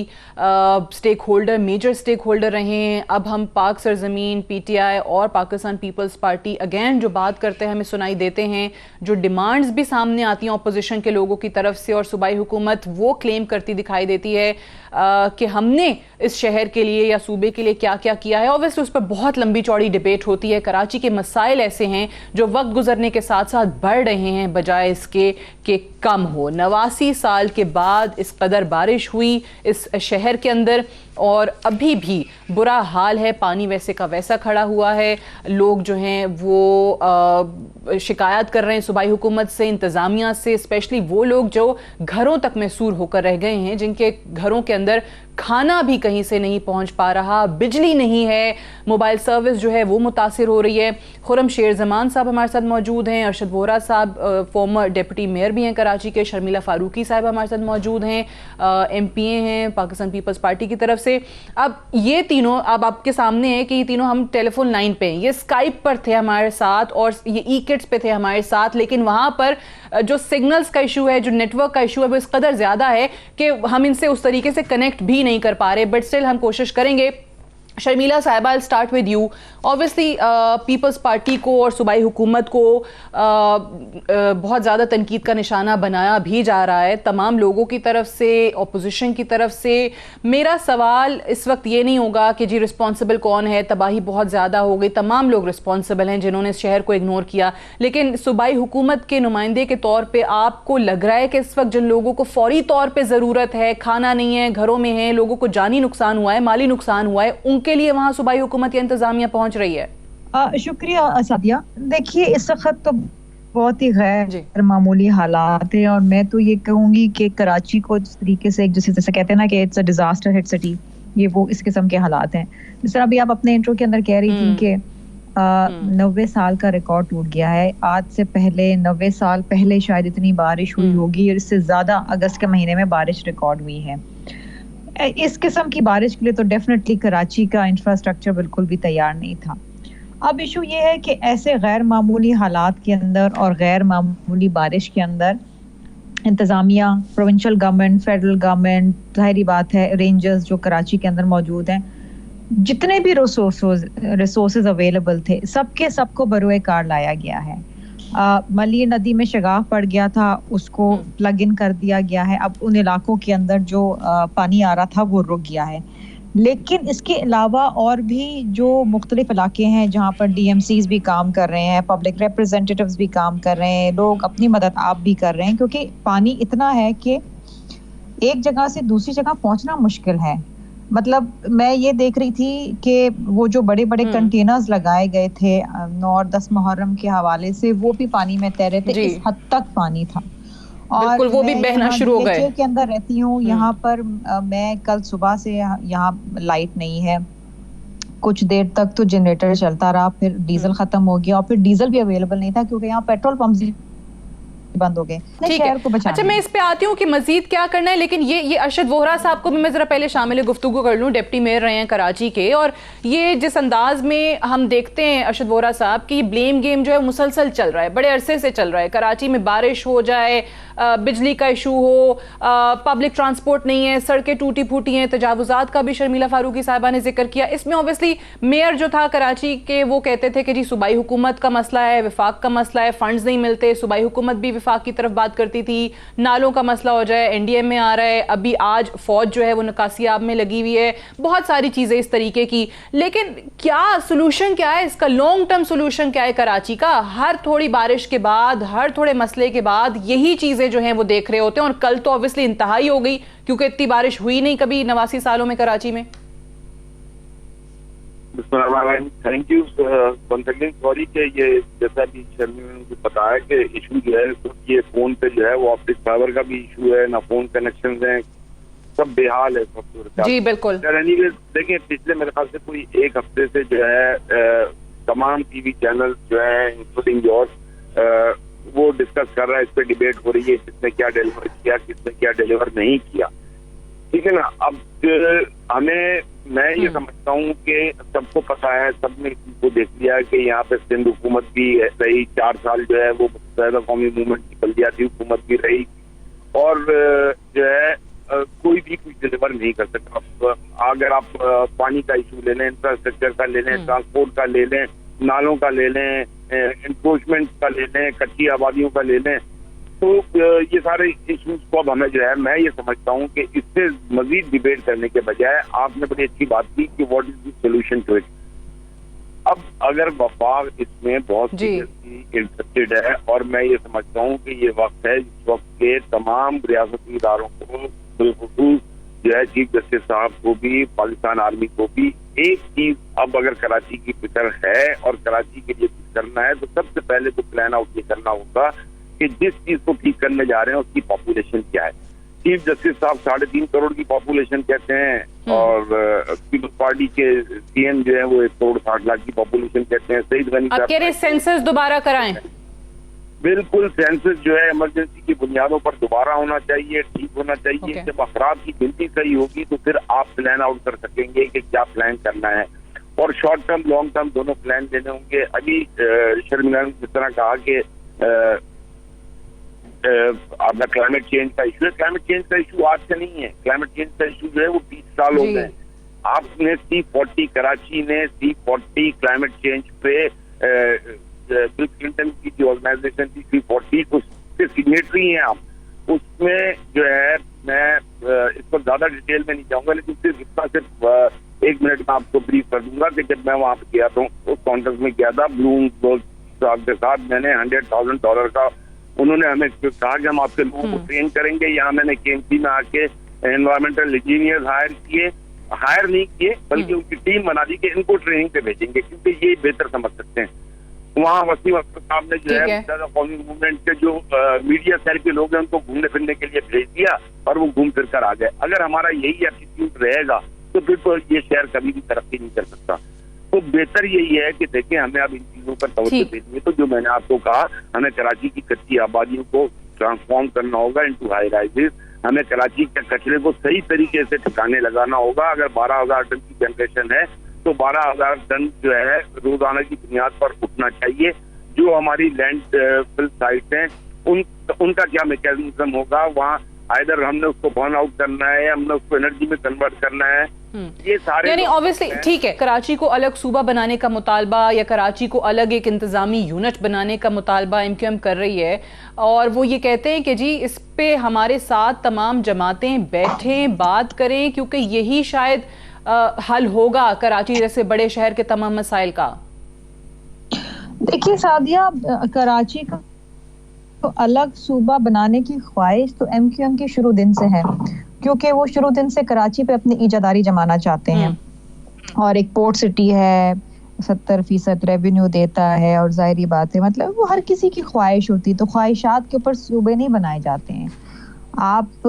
stakeholder, major stakeholder रहे हैं। अब हम पाक सरजमीन, पीटीआई और पाकिस्तान पीपल्स पार्टी अगेन जो बात करते हैं, हमें सुनाई देते हैं, जो डिमांड्स भी सामने आती हैं अपोजिशन के लोगों की तरफ से, और सूबाई हुकूमत वो क्लेम करती दिखाई देती है कि हमने इस शहर के लिए या सूबे के लिए क्या क्या किया है। ऑब्वियसली उस पर बहुत लंबी चौड़ी डिबेट होती है। कराची के मसाइल ऐसे हैं जो वक्त गुजरने के साथ साथ बढ़ रहे हैं बजाय इसके कि कम हो। 89 साल के बाद इस कदर बारिश हुई इस शहर के अंदर, और अभी भी बुरा हाल है। पानी वैसे का वैसा खड़ा हुआ है। लोग जो हैं वो शिकायत कर रहे हैं सूबाई हुकूमत से, इंतज़ामिया से, स्पेशली वो लोग जो घरों तक महसूर होकर रह गए हैं, जिनके घरों के अंदर खाना भी कहीं से नहीं पहुंच पा रहा, बिजली नहीं है, मोबाइल सर्विस जो है वो मुतासिर हो रही है। खुरम शेर जमान साहब हमारे साथ मौजूद हैं, अरशद वोहरा साहब फॉर्मर डिप्टी मेयर भी हैं कराची के, शर्मिला फारूकी साहब हमारे साथ मौजूद हैं, MPA हैं पाकिस्तान पीपल्स पार्टी की तरफ से। अब ये तीनों अब आपके सामने है कि ये तीनों, हम टेलीफोन लाइन पे हैं, ये स्काइप पर थे हमारे साथ और ये ई-किट्स पे थे हमारे साथ, लेकिन वहाँ पर जो सिग्नल्स का इशू है, जो नेटवर्क का इशू है, वो इस कदर ज़्यादा है कि हम इनसे उस तरीके से कनेक्ट भी नहीं कर पा रहे। बट स्टिल हम कोशिश करेंगे। शर्मिला साहिबा, I start with you. Obviously People's Party को और सूबाई हुकूमत को बहुत ज़्यादा तनकीद का निशाना बनाया भी जा रहा है तमाम लोगों की तरफ से, अपोजिशन की तरफ से। मेरा सवाल इस वक्त ये नहीं होगा कि जी रिस्पॉन्सिबल कौन है, तबाही बहुत ज़्यादा हो गई, तमाम लोग रिस्पॉन्सिबल हैं जिन्होंने इस शहर को इग्नोर किया, लेकिन सूबाई हुकूमत के नुमाइंदे के तौर पर आपको लग रहा है कि इस वक्त जिन लोगों को फौरी तौर पर ज़रूरत है, खाना नहीं है, घरों में है, लोगों को जानी नुकसान हुआ है, माली नुकसान हुआ है, उनके लिए वहाँ सूबाई हुकूमत या इंतजामिया पहुँच रही है? शुक्रिया सादिया। देखिए, इस वक्त तो बहुत ही गैर मामूली हालात है, और मैं तो ये कहूँगी कि कराची को जिस तरीके से, जैसे कहते हैं ना कि it's a disaster hit city, ये वो इस किस्म के हालात हैं। जिस तरह अभी आप अपने इंट्रो के अंदर कह रही थी कि 90 साल का रिकॉर्ड टूट गया है। आज से पहले 90 साल पहले शायद इतनी बारिश हुई होगी, और इससे ज्यादा अगस्त के महीने में बारिश रिकॉर्ड हुई है। इस किस्म की बारिश के लिए तो डेफिनेटली कराची का इंफ्रास्ट्रक्चर बिल्कुल भी तैयार नहीं था। अब इशू ये है कि ऐसे गैर मामूली हालात के अंदर और गैर मामूली बारिश के अंदर इंतज़ामिया, प्रोविंशियल गवर्नमेंट, फेडरल गवर्नमेंट, जाहिर बात है रेंजर्स जो कराची के अंदर मौजूद हैं, जितने भी रिसोर्सेज अवेलेबल थे सबको बरोए कार लाया गया है। मलिर नदी में शगाफ पड़ गया था, उसको प्लग इन कर दिया गया है। अब उन इलाकों के अंदर जो पानी आ रहा था वो रुक गया है। लेकिन इसके अलावा और भी जो मुख्तलिफ इलाके हैं जहाँ पर DMCs भी काम कर रहे हैं, पब्लिक रिप्रेजेंटेटिव्स भी काम कर रहे हैं, लोग अपनी मदद आप भी कर रहे हैं, क्योंकि पानी इतना है कि एक जगह से दूसरी जगह पहुँचना मुश्किल है। मतलब मैं ये देख रही थी कि वो जो बड़े बड़े कंटेनर्स लगाए गए थे 9 और 10 मुहर्रम के हवाले से, वो भी पानी में तैरे थे, इस हद तक पानी था। और वो भी बहना शुरू हो गए। के अंदर रहती हूँ, यहाँ पर मैं कल सुबह से यहाँ लाइट नहीं है, कुछ देर तक तो जनरेटर चलता रहा, फिर डीजल खत्म हो गया और फिर डीजल भी अवेलेबल नहीं था क्योंकि यहाँ पेट्रोल पंप बंद हो गए। ठीक है, अच्छा मैं इस पे आती हूँ कि मजीद क्या करना है, लेकिन ये अरशद वोहरा साहब को भी मैं जरा पहले शामिल गुफ्तगू कर लूँ। डिप्टी मेयर रहे हैं कराची के, और ये जिस अंदाज में हम देखते हैं अरशद वोहरा साहब की ब्लेम गेम जो है मुसलसल चल रहा है, बड़े अरसे से चल रहा है। कराची में बारिश हो जाए, बिजली का इशू हो, पब्लिक ट्रांसपोर्ट नहीं है, सड़कें टूटी फूटी हैं, तजावुजात का भी शर्मिला फारूकी साहिबा ने जिक्र किया। इसमें ऑब्वियसली मेयर जो था कराची के वो कहते थे कि जी सूबाई हुकूमत का मसला है, विफाक का मसला है, फंड्स नहीं मिलते। सूबाई हुकूमत भी विफाक की तरफ बात करती थी, नालों का मसला हो जाए, NDM में आ रहा है, अभी आज फौज जो है वो निकासियाब में लगी हुई है, बहुत सारी चीजें इस तरीके की। लेकिन क्या सोल्यूशन क्या है इसका, लॉन्ग टर्म सोल्यूशन क्या है कराची का? हर थोड़ी बारिश के बाद, हर थोड़े मसले के बाद यही चीजें जो हैं वो देख रहे होते हैं, और कल तो ऑब्वियसली इंतहाई हो गई क्योंकि इतनी बारिश हुई नहीं कभी 89 सालों में कराची में। Thank you once again. Sorry कि ये जैसा भी शर्मी ने मुझे बताया कि इशू जो है तो ये फोन पे जो है वो ऑप्टिक फाइबर का भी इशू है, ना फोन कनेक्शन है, सब बेहाल है सब। जी बिल्कुल। देखिए पिछले मेरे ख्याल से कोई एक हफ्ते से जो है तमाम TV चैनल जो है इंक्लूडिंग योर्स वो डिस्कस कर रहा है, इस पे डिबेट हो रही है किसने क्या डिलीवर किया, किसने क्या डिलीवर नहीं किया, ठीक है ना। अब मैं ये समझता हूँ कि सबको पता है, सबने इसको देख लिया कि यहाँ पे सिंध हुकूमत भी रही 4 साल, जो है वो मुत्तहिदा कौमी मूवमेंट की बल्दियाती हुकूमत भी रही, और जो है कोई भी कुछ डिलीवर नहीं कर सकता। अगर आप पानी का इशू ले लें, इंफ्रास्ट्रक्चर का ले लें, ट्रांसपोर्ट का ले लें, नालों का ले लें, एनक्रोचमेंट का ले लें, कच्ची आबादियों का ले लें, तो ये सारे इश्यूज को अब हमें जो है, मैं ये समझता हूँ कि इससे मजीद डिबेट करने के बजाय आपने बड़ी अच्छी बात की कि what is the solution to it. अब अगर वफाक इसमें बहुत इंटरेस्टेड है, और मैं ये समझता हूँ कि ये वक्त है इस वक्त के तमाम रियासती इदारों को, बिलखुसूस जो है चीफ जस्टिस साहब को भी, पाकिस्तान आर्मी को भी, एक चीज अब अगर कराची की फिक्र है और कराची के लिए कुछ करना है तो सबसे पहले तो प्लान आउट ये करना होगा कि जिस चीज को ठीक करने जा रहे हैं उसकी पॉपुलेशन क्या है। चीफ जस्टिस साहब 3.5 करोड़ की पॉपुलेशन कहते हैं, और पीपल्स पार्टी के CM जो है वो 1 करोड़ 60 लाख की पॉपुलेशन कहते हैं। सईद गनी आप कह रहे सेंसस दोबारा कराएं? बिल्कुल, सेंसस जो है इमरजेंसी की बुनियादों पर दोबारा होना चाहिए, ठीक होना चाहिए। जब अफराद की गिनती सही होगी तो फिर आप प्लान आउट कर सकेंगे कि क्या प्लान करना है, और शॉर्ट टर्म लॉन्ग टर्म दोनों प्लान लेने होंगे। अभी शर्मिला ने जिस तरह कहा कि आपका क्लाइमेट चेंज का इशू है, क्लाइमेट चेंज का इशू आज से नहीं है, क्लाइमेट चेंज का इशू जो है वो 20 साल हो गए। आपने C40 कराची ने C40 क्लाइमेट चेंज पे बिल क्लिंटन की जो ऑर्गेनाइजेशन थी C40, उसके सिग्नेटरी हैं आप। उसमें जो है मैं इस पर ज्यादा डिटेल में नहीं जाऊंगा, लेकिन सिर्फ 1 मिनट में आपको ब्रीफ कर दूंगा कि जब मैं वहां पे गया था, उस कॉन्फ्रेंस में गया था ब्लूमबर्ग साहब के साथ, मैंने $100,000 का, उन्होंने हमें कहा कि हम आपके लोगों को ट्रेन करेंगे। यहाँ मैंने KMC में आके एनवायरमेंटल इंजीनियर हायर नहीं किए, बल्कि उनकी टीम बना दी कि इनको ट्रेनिंग पे भेजेंगे क्योंकि ये बेहतर समझ सकते हैं। वहाँ वसीम अख्तर साहब ने जो है कौमी मूवमेंट के जो मीडिया सेल के लोग हैं उनको घूमने फिरने के लिए भेज दिया और वो घूम फिर कर आ गए। अगर हमारा यही एटीट्यूड रहेगा तो फिर तो ये शहर कभी भी तरक्की नहीं कर सकता। तो बेहतर यही है कि देखें हमें अब इन चीजों पर तवज्जो देनी है। तो जो मैंने आपको कहा, हमें कराची की कच्ची आबादियों को ट्रांसफॉर्म करना होगा इनटू हाई राइजेस। हमें कराची के कचरे को सही तरीके से ठिकाने लगाना होगा। अगर 12,000 टन की जनरेशन है तो 12,000 टन जो है रोजाना की बुनियाद पर उठना चाहिए। जो हमारी लैंड फिल साइट हैं उनका क्या मैकेनिज्म होगा, वहाँ आइदर हमने उसको बर्न आउट करना है या हमने उसको एनर्जी में कन्वर्ट करना है, ये सारे यानी ऑब्वियसली ठीक है, कराची को अलग सूबा बनाने का मुतालबा या कराची को अलग एक इंतजामी यूनिट बनाने का मुतालबा MQM कर रही है, और वो ये कहते हैं कि जी इस पे हमारे साथ तमाम जमातें बैठें, बात करें, क्योंकि यही शायद हल होगा कराची जैसे बड़े शहर के तमाम मसाइल का। देखिए सादिया, कराची का तो अलग सूबा बनाने की ख्वाहिश तो MQM के शुरू दिन से है, क्योंकि वो शुरू दिन से कराची पे अपनी ईजादारी जमाना चाहते हैं और एक पोर्ट सिटी है, 70% रेवेन्यू देता है, और जाहिर बात है मतलब वो हर किसी की ख्वाहिश होती है। तो ख्वाहिशात के ऊपर सूबे नहीं बनाए जाते हैं। आप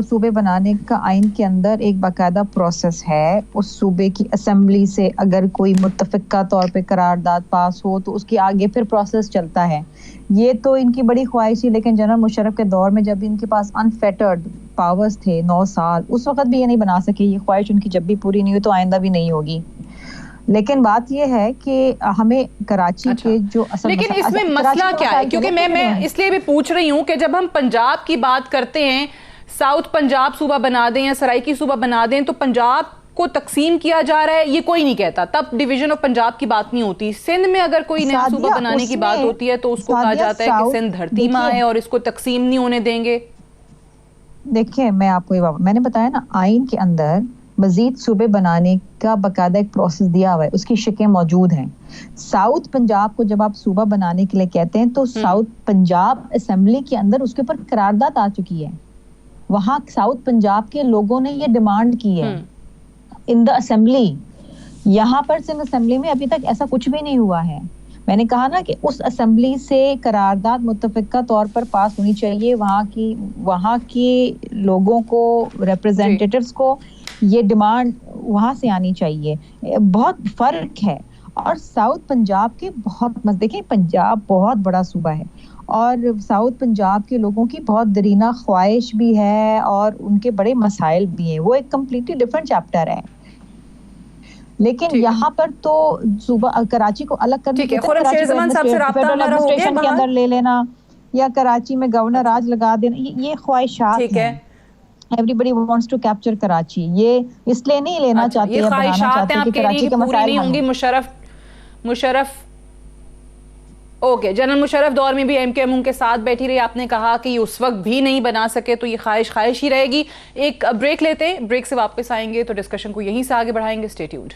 सूबे बनाने का आइन के अंदर एक बाकायदा प्रोसेस है। उस सूबे की असेंबली से अगर कोई मुत्तफ़िका तौर पे करारदाद पास हो तो उसके आगे फिर प्रोसेस चलता है। ये तो इनकी बड़ी ख्वाहिश थी, लेकिन जनरल मुशर्रफ के दौर में जब इनके पास अनफेटर्ड पावर्स थे 9 साल, उस वक्त भी ये नहीं बना सके। ये ख्वाहिश उनकी जब भी पूरी नहीं हुई तो आइंदा भी नहीं होगी। लेकिन बात यह है कि हमें कराची के जो असल लेकिन इसमें मसला क्या है, क्योंकि मैं इसलिए भी पूछ रही हूँ कि जब हम पंजाब की बात करते हैं, साउथ पंजाब सूबा बना दें या सराइकी सूबा बना दें, तो पंजाब को तकसीम किया जा रहा है ये कोई नहीं कहता, तब डिवीजन ऑफ पंजाब की बात नहीं होती। सिंध में अगर कोई नया सूबा बनाने की बात होती है तो उसको कहा जाता है कि सिंध धरती माँ है और इसको तकसीम नहीं होने देंगे। देखिए मैं आपको मैंने बताया ना, आइन के अंदर मजीद सूबे बनाने का बाकायदा एक प्रोसेस दिया हुआ है, उसकी शिकें मौजूद हैं। साउथ पंजाब को जब आप सूबा बनाने के लिए कहते हैं तो साउथ पंजाब असेंबली के अंदर उसके ऊपर करारदाद आ चुकी है। वहां साउथ पंजाब के लोगों ने ये डिमांड की है इन द असेंबली। यहाँ पर सिंध असेंबली में अभी तक ऐसा कुछ भी नहीं हुआ है। मैंने कहा ना कि उस असेंबली से करारदाद मुत्तफ़िका तौर पर पास होनी चाहिए। वहाँ के लोगों को, रिप्रेजेंटेटिव्स को ये डिमांड वहाँ से आनी चाहिए। बहुत फर्क है। और साउथ पंजाब के देखिए पंजाब बहुत बड़ा सूबा है और साउथ पंजाब के लोगों की बहुत दरीना ख्वाहिश भी है और उनके बड़े मसाइल भी हैं। वो एक कम्प्लीटली डिफरेंट चैप्टर है। लेकिन यहाँ पर तो सूबा कराची को अलग करने के अंदर ले लेना या कराची में गवर्नर राज लगा देना, ये ख्वाहिशात हैं। Everybody wants to capture Karachi, ये इसलिए नहीं लेना चाहते, ये ख्वाहिशात हैं आपके लिए पूरी नहीं होंगी। मुशर्रफ ओके, जनरल मुशर्रफ दौर में भी MQM उनके साथ बैठी रही। आपने कहा कि उस वक्त भी नहीं बना सके तो ये ख्वाहिश ही रहेगी। एक ब्रेक लेते हैं, ब्रेक से वापस आएंगे तो डिस्कशन को यहीं से आगे बढ़ाएंगे। Stay tuned.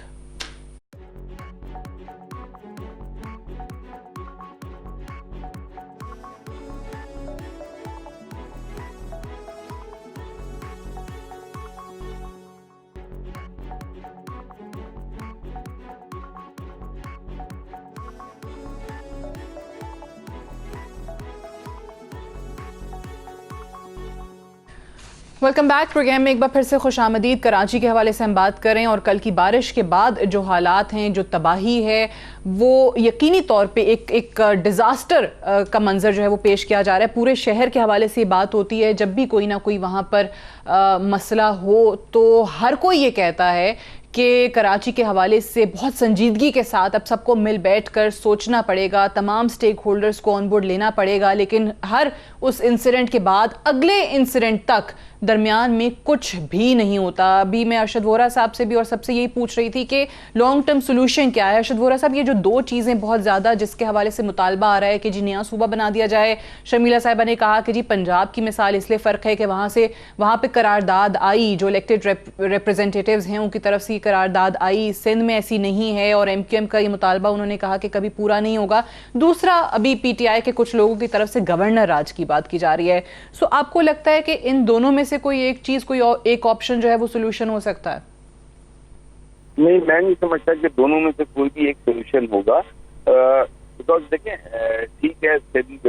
Welcome back. Programme में एक बार फिर से खुशामदीद। कराची के हवाले से हम बात करें और कल की बारिश के बाद जो हालात हैं, जो तबाही है, वो यकीनी तौर पे एक डिज़ास्टर का मंजर जो है वो पेश किया जा रहा है। पूरे शहर के हवाले से ये बात होती है, जब भी कोई ना कोई वहाँ पर मसला हो तो हर कोई ये कहता है कि कराची के हवाले से बहुत संजीदगी के साथ अब सबको मिल बैठ कर सोचना पड़ेगा, तमाम स्टेक होल्डर्स को ऑन बोर्ड लेना पड़ेगा। लेकिन हर उस इंसिडेंट के बाद अगले इंसिडेंट तक दरमियान में कुछ भी नहीं होता। अभी मैं अरशद वोरा साहब से भी और सबसे यही पूछ रही थी कि लॉन्ग टर्म सोल्यूशन क्या है। अरशद वोरा साहब, ये जो दो चीज़ें बहुत ज़्यादा जिसके हवाले से मुतालबा आ रहा है कि जी नया सूबा बना दिया जाए। शर्मिला साहिबा ने कहा कि जी पंजाब की मिसाल इसलिए फ़र्क है कि वहाँ पे करारदाद आई, जो इलेक्टेड रिप्रेजेंटेटिव्स हैं उनकी तरफ से करारदाद आई। सिंध में ऐसी नहीं है और MQM का ये मुतालबा उन्होंने कहा कि कभी पूरा नहीं होगा। दूसरा, अभी PTI के कुछ लोगों की तरफ से गवर्नर राज की बात की जा रही है। सो आपको लगता है कि इन दोनों में से कोई एक चीज, कोई एक ऑप्शन जो है वो सोल्यूशन हो सकता है? नहीं, मैं नहीं समझता कि दोनों में से कोई भी एक सोल्यूशन होगा। बिकॉज देखें, ठीक है सिंध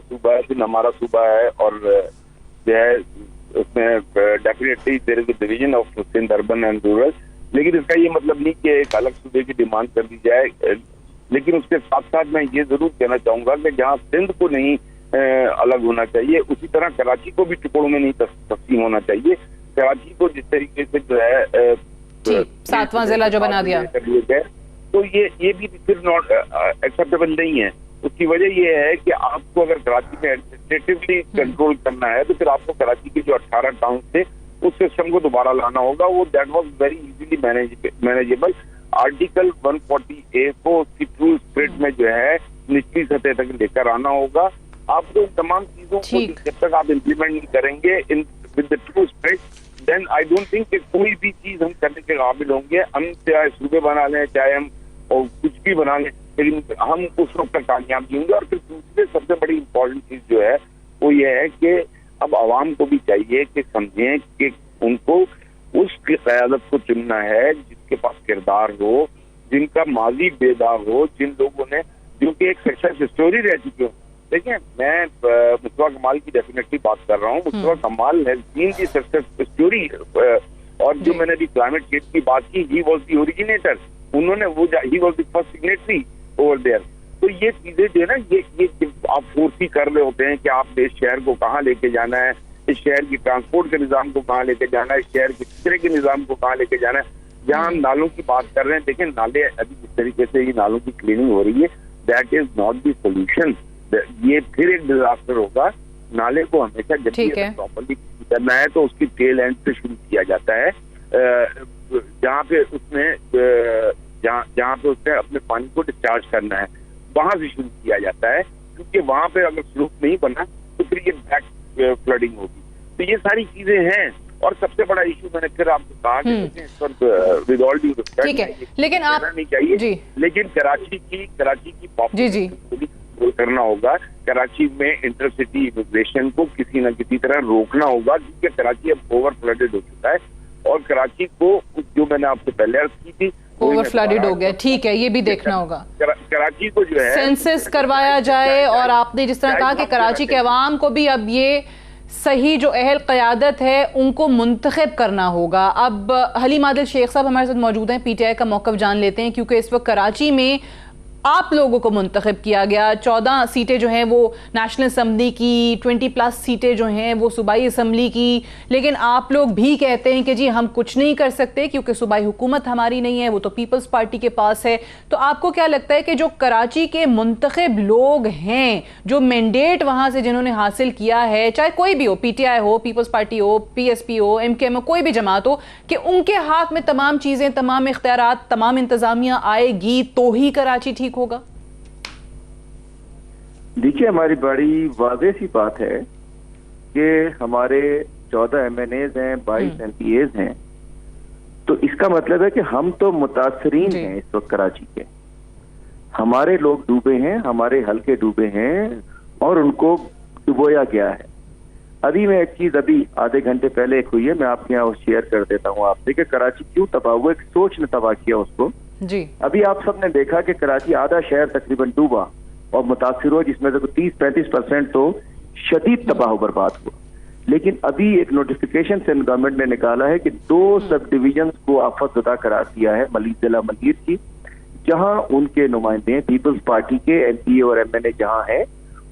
सूबा है, सिंध हमारा सूबा है और जो है उसमें definitely there is a division of Sindh urban and rural. लेकिन इसका ये मतलब नहीं कि एक अलग सूबे की डिमांड कर दी जाए। लेकिन उसके साथ साथ मैं ये जरूर कहना चाहूंगा कि जहाँ सिंध को नहीं अलग होना चाहिए, उसी तरह कराची को भी टुकड़ों में नहीं तकसीम होना चाहिए। कराची को जिस तरीके से जो है 7वां जिला जो बना दिया, तो ये भी फिर नॉट एक्सेप्टेबल नहीं है। उसकी वजह ये है कि आपको अगर कराची में एडमिनिस्ट्रेटिवली कंट्रोल करना है तो फिर आपको कराची के जो 18 टाउन थे उस सिस्टम को दोबारा लाना होगा। वो that was very easily manageable. Article 140A को उसकी ट्रू स्पिरिट में जो है निचली सतह तक लेकर आना होगा। आपको तमाम चीजों को जब तक आप इम्प्लीमेंट नहीं करेंगे in with the true spirit, then I don't think कि कोई भी चीज हम करने के काबिल होंगे। हम चाहे सूबे बना लें, चाहे हम और कुछ भी बना लें, लेकिन हम उस वक्त तक कामयाब नहीं होंगे। और फिर दूसरे सबसे बड़ी इम्पोर्टेंट चीज जो है वो ये है कि अब आवाम को भी चाहिए कि समझें कि उनको उस क़यादत को चुनना है जिसके पास किरदार हो, जिनका माजी बेदाग हो, जिन लोगों ने जो कि एक सक्सेस स्टोरी रह चुकी हो। देखिए, मैं मुस्तफा कमाल की डेफिनेटली बात कर रहा हूँ। Mustafa Kamal has been the success story. और जो मैंने अभी क्लाइमेट चेंज की बात की, ही वाज द ओरिजिनेटर। उन्होंने he was the first signatory over there. तो ये चीजें जो है ना, ये आप फोर्स ही कर रहे होते हैं कि आप इस शहर को कहाँ लेके जाना है, इस शहर की ट्रांसपोर्ट के निजाम को कहाँ लेके जाना है, इस शहर के कचरे के निजाम को कहाँ लेके जाना है। जहाँ हम नालों की बात कर रहे हैं, देखें नाले अभी जिस तरीके से ये नालों की क्लीनिंग हो रही है, that is not the solution. ये फिर एक डिजास्टर होगा। नाले को हमेशा जब भी प्रॉपर्ली करना है तो उसकी टेल एंड से शुरू किया जाता है, जहाँ पे उसने अपने पानी को डिस्चार्ज करना है वहां से शुरू किया जाता है। क्योंकि वहां पे अगर स्लोप नहीं बना तो फिर ये बैक फ्लडिंग होगी। तो ये सारी चीजें हैं। और सबसे बड़ा इशू मैंने फिर आपको कहा कि इस पर विद ऑल ड्यू रिस्पेक्ट, लेकिन आप नहीं चाहिए, लेकिन कराची की पॉपुलेशन को करना होगा। कराची में इंटरसिटी इमिग्रेशन को किसी न किसी तरह रोकना होगा, क्योंकि कराची अब ओवर फ्लडेड हो चुका है। और कराची को जो मैंने आपसे पहले अर्ज की थी, ओवर फ्लडेड हो गया। ठीक है, ये भी देखना होगा। कराची को जो है सेंसस करवाया जाए। और आपने जिस तरह कहा कि कराची के अवाम को भी अब ये सही जो अहल क़यादत है उनको मुंतखब करना होगा। अब हलीम आदिल शेख साहब हमारे साथ मौजूद हैं, पीटीआई का मौक़िफ़ जान लेते हैं, क्योंकि इस वक्त कराची में आप लोगों को मुंतखब किया गया। 14 सीटें जो हैं वो नेशनल असम्बली की, 20+ सीटें जो हैं वो सूबाई असम्बली की। लेकिन आप लोग भी कहते हैं कि जी हम कुछ नहीं कर सकते क्योंकि सूबाई हुकूमत हमारी नहीं है, वो तो पीपल्स पार्टी के पास है। तो आपको क्या लगता है कि जो कराची के मुंतखब लोग हैं, जो मैंडेट वहाँ से जिन्होंने हासिल किया है, चाहे कोई भी हो, पीटीआई हो, पीपल्स पार्टी हो, पीएसपी हो, एमकेएम हो, कोई भी जमात हो, कि उनके हाथ में तमाम चीज़ें, तमाम इख्तियारात, तमाम इंतज़ामिया आएगी तो ही कराची ठीक होगा? देखिए, हमारी बड़ी वाज़ेह सी बात है कि हमारे 14 MNAs हैं, 22 MPAs हैं। तो इसका मतलब है कि हम तो मुतासरीन हैं इस वक्त कराची के। हमारे लोग डूबे हैं, हमारे हल्के डूबे हैं और उनको डुबोया गया है। अभी मैं एक चीज आधे घंटे पहले एक हुई है, मैं आपके यहाँ शेयर कर देता हूँ आपसे कि कराची क्यों तबाह हुआ। एक सोच ने तबाह किया उसको जी। अभी आप सबने देखा कि कराची आधा शहर तकरीबन डूबा और मुतासिर हुआ, जिसमें से 30-35% तो शदीद तबाह बर्बाद हुआ। लेकिन अभी एक नोटिफिकेशन से गवर्नमेंट ने निकाला है कि 2 सब डिविजन को आफतज़दा करार दिया है जिला मलीर की, जहां उनके नुमाइंदे पीपल्स पार्टी के MPA और MNA जहां है,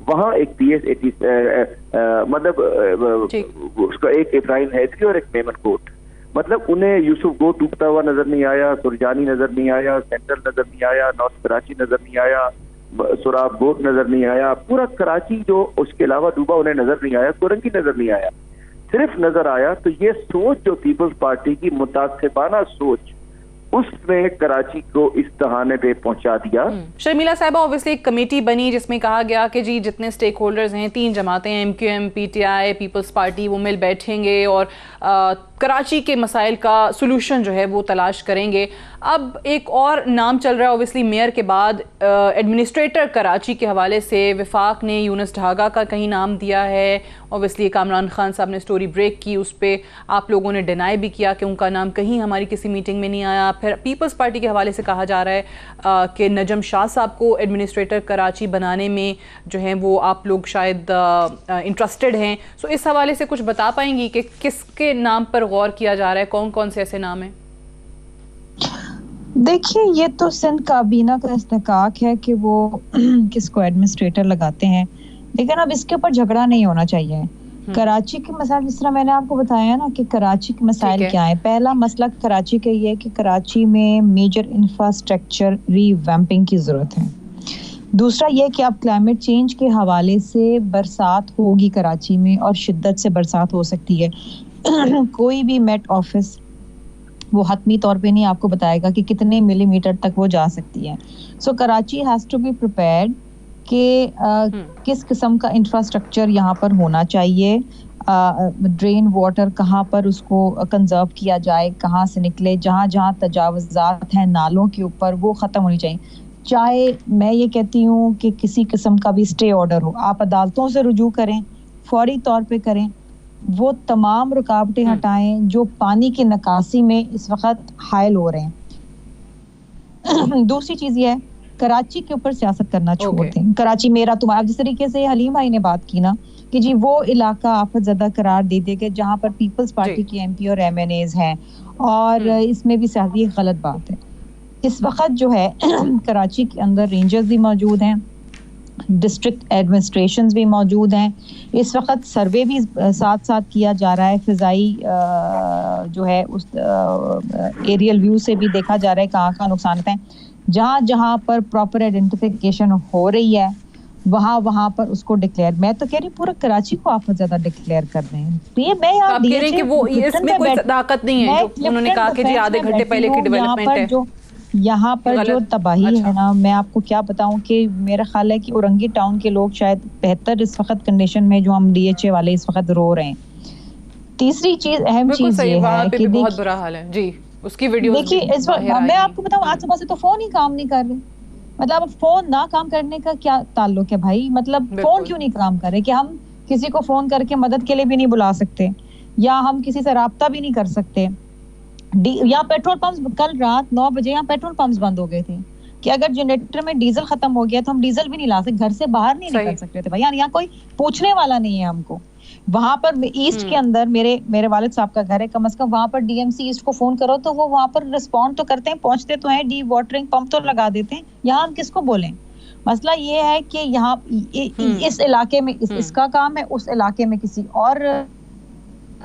वहां एक PS80 मतलब उसका एक इब्राहिम हैदरी और एक मेमन कोट, मतलब उन्हें यूसुफ गो टूटता हुआ नजर नहीं आया, सुरजानी नजर नहीं आया, सेंट्रल नजर नहीं आया, नॉर्थ कराची नजर नहीं आया, सुराब गोट नजर नहीं आया। पूरा कराची जो उसके अलावा डूबा उन्हें नजर नहीं आया, कोरंगी नजर नहीं आया, सिर्फ नजर आया। तो ये सोच जो पीपल्स पार्टी की मुतासिबाना सोच, उसने कराची को इस तहाने पे पहुंचा दिया। शर्मिला साहिबा, ऑब्वियसली एक कमेटी बनी जिसमें कहा गया कि जी जितने स्टेक होल्डर्स हैं, 3 जमातें, MQM, PTI, पीपल्स पार्टी, वो मिल बैठेंगे और कराची के मसाइल का सोल्यूशन जो है वो तलाश करेंगे। अब एक और नाम चल रहा है, ऑब्वियसली मेयर के बाद एडमिनिस्ट्रेटर कराची के हवाले से वफाक ने यूनुस ढागा का कहीं नाम दिया है। ऑब्वियसली कामरान खान साहब ने स्टोरी ब्रेक की, उस पर आप लोगों ने डिनाई भी किया कि उनका नाम कहीं हमारी किसी मीटिंग में नहीं आया। फिर पीपल्स पार्टी के हवाले से कहा जा रहा है कि नजम शाह साहब को एडमिनिस्ट्रेटर कराची बनाने में जो है वो आप लोग शायद इंटरेस्टेड हैं। सो इस हवाले से कुछ बता पाएंगी कि किसके नाम पर गौर किया जा रहा है, कौन कौन से ऐसे नाम हैं? देखिए, ये तो सिंध काबीना का इस्तेकाक है कि वो किसको एडमिनिस्ट्रेटर लगाते हैं, लेकिन अब इसके ऊपर झगड़ा नहीं होना चाहिए। कराची के मसाइल, जिस तरह मैंने आपको बताया ना कि कराची के मसाइल क्या है। पहला मसला कराची का ये है कि कराची में मेजर इंफ्रास्ट्रक्चर रीवैम्पिंग की जरूरत है। दूसरा ये कि अब क्लाइमेट चेंज के हवाले से बरसात होगी कराची में और शिद्दत से बरसात हो सकती है। कोई भी मेट ऑफिस वो हतमी तौर पे नहीं आपको बताएगा कि कितने मिलीमीटर तक वो जा सकती है। So Karachi has to be prepared कि किस किस्म का इंफ्रास्ट्रक्चर यहाँ पर होना चाहिए, ड्रेन वाटर कहाँ पर उसको कंजर्व किया जाए, कहाँ से निकले, जहाँ जहाँ तजावुज़ात हैं नालों के ऊपर वो ख़त्म होनी चाहिए। चाहे मैं ये कहती हूँ कि किसी किस्म का भी स्टे ऑर्डर हो, आप अदालतों से रुजू करें, फौरी तौर पे करें, वो तमाम रुकावटें हटाएं जो पानी की निकासी में इस वक्त हायल हो रहे हैं। दूसरी चीज़ ये है कराची के ऊपर सियासत करना छोड़ दें। कराची मेरा तुम्हारा, जिस तरीके से हलीम भाई ने बात की ना कि जी वो इलाका आफत ज़दा करार दे देगा जहाँ पर पीपल्स पार्टी के MP और MNAs हैं, और इसमें भी सियासी गलत बात है। इस वक्त जो है कराची के अंदर रेंजर्स भी मौजूद हैं, डिस्ट्रिक्ट एडमिनिस्ट्रेशंस भी मौजूद हैं। इस वक्त सर्वे भी साथ साथ किया जा रहा है, फिजाई जो है उस एरियल व्यू से भी देखा जा रहा है कहाँ कहाँ नुकसान हैं। जहाँ जहाँ पर प्रॉपर आइडेंटिफिकेशन हो रही है वहाँ पर उसको डिक्लेयर, मैं तो कह रही पूरा कराची को आप ज्यादा डिक्लेयर कर रहे हैं। तो ये मैं आप कह रहे हैं कि वो इसमें कोई ताकत नहीं है, जो उन्होंने कहा कि जी आधे घंटे पहले की डेवलपमेंट है। यहाँ पर जो तबाही है ना, मैं आपको क्या बताऊं कि मेरा ख्याल है कि औरंगी टाउन के लोग शायद बेहतर इस वक्त कंडीशन में जो हम DHA वाले इस वक्त रो रहे हैं। तीसरी चीज, अहम चीज ये है कि बहुत बुरा हाल है जी, उसकी वीडियो देखिए इस वक्त मैं आपको बताऊं आज सुबह से तो फोन ही काम नहीं कर रहे। मतलब फोन ना काम करने का क्या ताल्लुक है भाई, मतलब फोन क्यों नहीं काम कर रहे कि हम किसी को फोन करके मदद के लिए भी नहीं बुला सकते, या हम किसी से राब्ता भी नहीं कर सकते। यहाँ पेट्रोल पंप्स, कल रात 9 बजे यहाँ पेट्रोल पंप्स बंद हो गए थे कि अगर जनरेटर में डीजल खत्म हो गया तो हम डीजल भी नहीं ला सकते, घर से बाहर नहीं निकल सकते थे भाई। यहाँ कोई पूछने वाला नहीं है हमको। वहां पर ईस्ट के अंदर मेरे वालिद साहब का घर है, कम से कम वहां पर DMC ईस्ट को फोन करो तो वो वहां पर रिस्पॉन्ड तो करते हैं, पहुंचते तो हैं, डी वाटरिंग पंप तो लगा देते हैं। यहाँ हम किसको बोलें? मसला ये है कि यहाँ इस इलाके में इसका काम है, उस इलाके में किसी और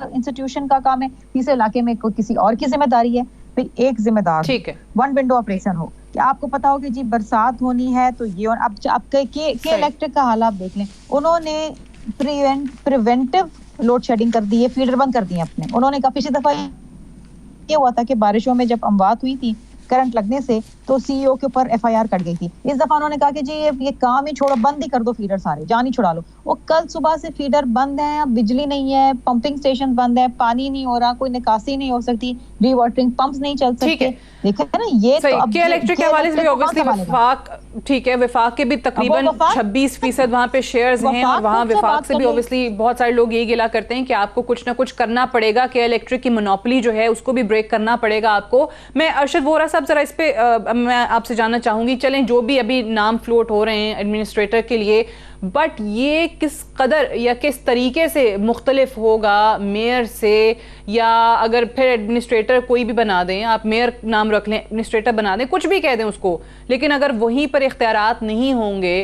इंस्टीट्यूशन का काम है, तीसरे इलाके में किसी और की जिम्मेदारी है। फिर एक जिम्मेदार, ठीक है, वन विंडो ऑपरेशन हो कि आपको पता हो कि जी बरसात होनी है तो ये, और अब के इलेक्ट्रिक का हाल आप देख लें, उन्होंने प्रिवेंटिव लोड शेडिंग कर दी है, फीडर बंद कर दिए अपने। उन्होंने कहा पिछली दफा ये हुआ था कि बारिशों में जब अमवात हुई थी करंट लगने से तो CEO के ऊपर FIR कट गई थी। इस दफा उन्होंने कहा कि जी ये काम ही छोड़ो, बंद ही कर दो फीडर, सारे जान ही छुड़ा लो। वो कल सुबह से फीडर बंद है, अब बिजली नहीं है, पंपिंग स्टेशन बंद है, पानी नहीं हो रहा, कोई निकासी नहीं हो सकती, रीवाटरिंग पंप्स नहीं चल सकते। देखा है ना, ये तो अब इलेक्ट्रिक के हवाले से भी ऑब्वियसली विफाक, ठीक है, विफाक के भी तकरीबन 26% वहाँ पे शेयर्स हैं, और वहाँ विफाक से भी ऑब्वियसली बहुत सारे लोग ये गिला करते हैं कि आपको कुछ ना कुछ करना पड़ेगा, कि इलेक्ट्रिक की मोनोपोली जो है उसको भी ब्रेक करना पड़ेगा आपको। मैं अरशद वोहरा साहब जरा इस पे मैं आपसे जानना चाहूंगी, चलें जो भी अभी नाम फ्लोट हो रहे हैं एडमिनिस्ट्रेटर के लिए, बट ये किस कदर या किस तरीके से मुख्तलिफ होगा मेयर से, या अगर फिर एडमिनिस्ट्रेटर कोई भी बना दें, आप मेयर नाम रख लें, एडमिनिस्ट्रेटर बना दें, कुछ भी कह दें उसको, लेकिन अगर वहीं पर इख्तियारात नहीं होंगे,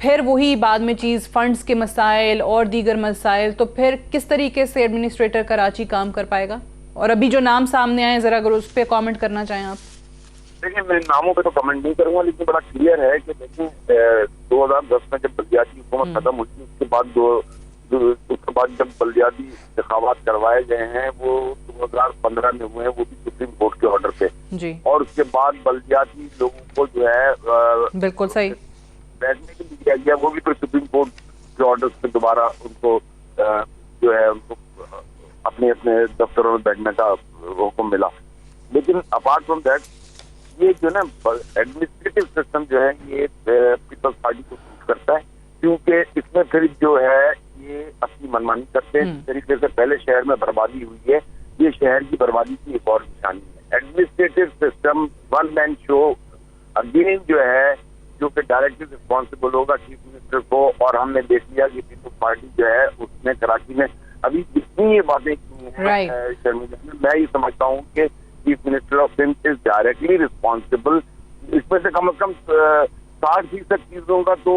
फिर वही बाद में चीज़ फंड्स के मसाइल और दीगर मसाइल, तो फिर किस तरीके से एडमिनिस्ट्रेटर कराची काम कर पाएगा? और अभी जो नाम सामने आए ज़रा अगर उस पर कॉमेंट करना चाहें आप। देखिए मैं नामों पे तो कमेंट नहीं करूंगा, लेकिन बड़ा क्लियर है कि देखिए 2010 में जब बल्दियाती हुकूमत खत्म हुई, उसके बाद जब बल्दियाती इंतखाबात करवाए गए हैं वो 2015 में हुए हैं, वो भी सुप्रीम कोर्ट के ऑर्डर पे जी। और उसके बाद बल्दियाती लोगों को जो है बिल्कुल सही बैठने के लिए दिया गया, वो भी फिर सुप्रीम कोर्ट के ऑर्डर पे दोबारा उनको जो है उनको अपने अपने दफ्तरों में बैठने का हुक्म मिला। लेकिन अपार्ट फ्रॉम दैट ये जो ना एडमिनिस्ट्रेटिव सिस्टम जो है ये पीपल्स पार्टी को सूट करता है, क्योंकि इसमें फिर जो है ये अपनी मनमानी करते हैं। जिस तरीके से पहले शहर में बर्बादी हुई है, ये शहर की बर्बादी की एक और निशानी है। Administrative system one man show again जो है, जो कि डायरेक्टली रिस्पॉन्सिबल होगा चीफ मिनिस्टर को, और हमने देख लिया कि पीपल्स पार्टी जो है उसने कराची में अभी जितनी ये बातें की हैं शर्मिला, मैं ये समझता हूँ कि chief minister of Sindh is directly responsible. इसमें से कम 60% चीजों का तो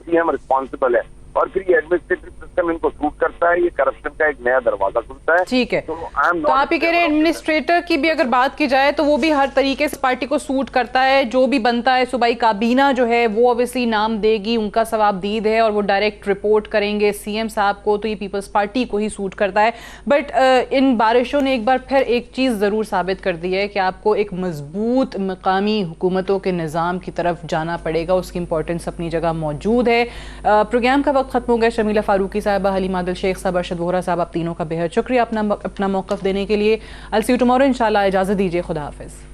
CM रिस्पॉन्सिबल है, और फिर ये एडमिनिस्ट्रेटिव सिस्टम इनको सूट करता है ये करप्शन का एक नया दरवाजा खुलता है। ठीक है, तो आप ही कह रहे हैं एडमिनिस्ट्रेटर की भी अगर बात की जाए तो वो भी हर तरीके से पार्टी को सूट करता है, जो भी बनता है सूबाई काबीना जो है वो ऑब्वियसली नाम देगी, उनका सवाबदीद है और वो डायरेक्ट रिपोर्ट करेंगे सीएम साहब को, तो ये पीपल्स पार्टी को ही सूट करता है। बट इन बारिशों ने एक बार फिर एक चीज जरूर साबित कर दी है कि आपको एक मजबूत मकामी हुकूमतों के निज़ाम की तरफ जाना पड़ेगा, उसकी इंपॉर्टेंस अपनी जगह मौजूद है। प्रोग्राम का वक्त खत्म हो गया। शमीला फारूकी साहबा, हलीमा आदिल शेख साहब, अरशद वोहरा साहब, आप तीनों का बेहद शुक्रिया अपना मौक़िफ़ देने के लिए। I'll see you tomorrow इंशाल्लाह। इजाज़त दीजिए, खुदा हाफिज़।